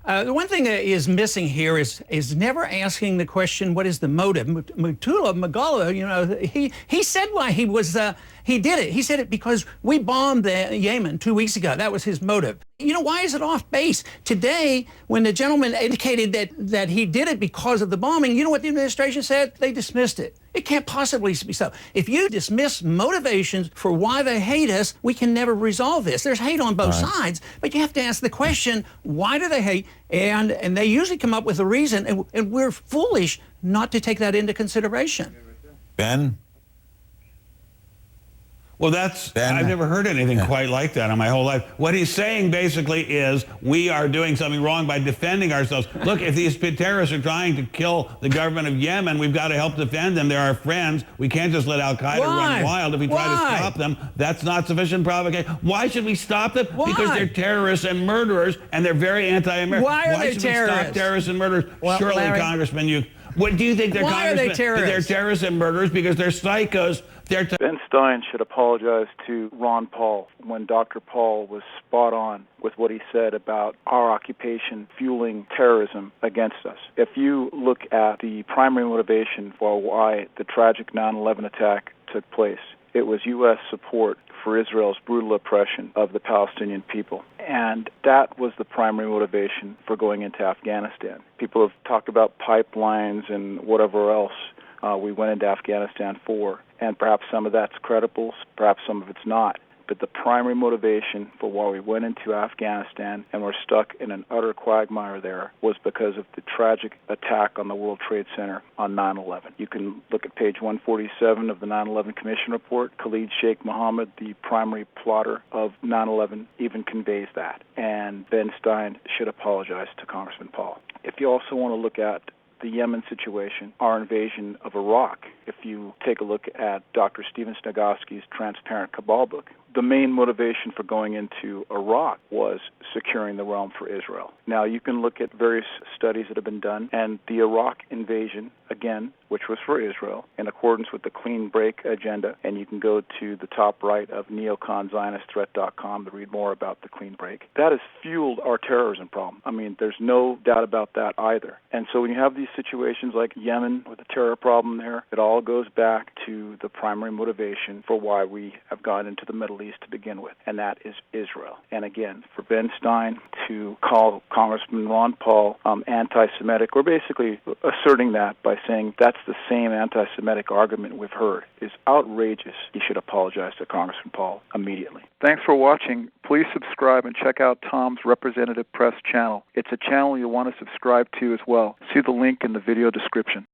The one thing that is missing here is never asking the question, what is the motive? Mutula Magala, he said why he did it. He said it because we bombed Yemen 2 weeks ago. That was his motive. Why is it off base? Today, when the gentleman indicated that he did it because of the bombing, you know what the administration said? They dismissed it. It can't possibly be so. If you dismiss motivations for why they hate us, we can never resolve this. There's hate on both sides, but you have to ask the question, why do they hate? And they usually come up with a reason, and we're foolish not to take that into consideration. Ben? Well, I've never heard anything quite like that in my whole life. What he's saying basically is we are doing something wrong by defending ourselves. Look, if these terrorists are trying to kill the government of Yemen, we've got to help defend them. They're our friends. We can't just let Al-Qaeda run wild. If we try to stop them, that's not sufficient provocation. Why should we stop them? Why? Because they're terrorists and murderers, and they're very anti-American. Why are they should terrorists? We stop terrorists and murderers? Well, surely, Larry, Congressman, what do you think they're why congressmen? are they terrorists? They're terrorists and murderers because they're psychos. Ben Stein should apologize to Ron Paul when Dr. Paul was spot on with what he said about our occupation fueling terrorism against us. If you look at the primary motivation for why the tragic 9/11 attack took place, it was U.S. support for Israel's brutal oppression of the Palestinian people. And that was the primary motivation for going into Afghanistan. People have talked about pipelines and whatever else we went into Afghanistan for. And perhaps some of that's credible, perhaps some of it's not. But the primary motivation for why we went into Afghanistan and were stuck in an utter quagmire there was because of the tragic attack on the World Trade Center on 9/11. You can look at page 147 of the 9/11 Commission report. Khalid Sheikh Mohammed, the primary plotter of 9/11, even conveys that. And Ben Stein should apologize to Congressman Paul. If you also want to look at the Yemen situation, our invasion of Iraq, if you take a look at Dr. Stephen Snagowski's Transparent Cabal book, the main motivation for going into Iraq was securing the realm for Israel. Now, you can look at various studies that have been done, and the Iraq invasion, again, which was for Israel, in accordance with the clean break agenda, and you can go to the top right of NeoCon ZionistThreat.com to read more about the clean break. That has fueled our terrorism problem. I mean, there's no doubt about that either. And so when you have these situations like Yemen with the terror problem there, it all goes back to the primary motivation for why we have gone into the Middle East to begin with, and that is Israel. And again, for Ben Stein to call Congressman Ron Paul anti-Semitic, we're basically asserting that by saying that's the same anti-Semitic argument we've heard, is outrageous. He should apologize to Congressman Paul immediately. Thanks for watching. Please subscribe and check out Tom's Representative Press channel. It's a channel you'll want to subscribe to as well. See the link in the video description.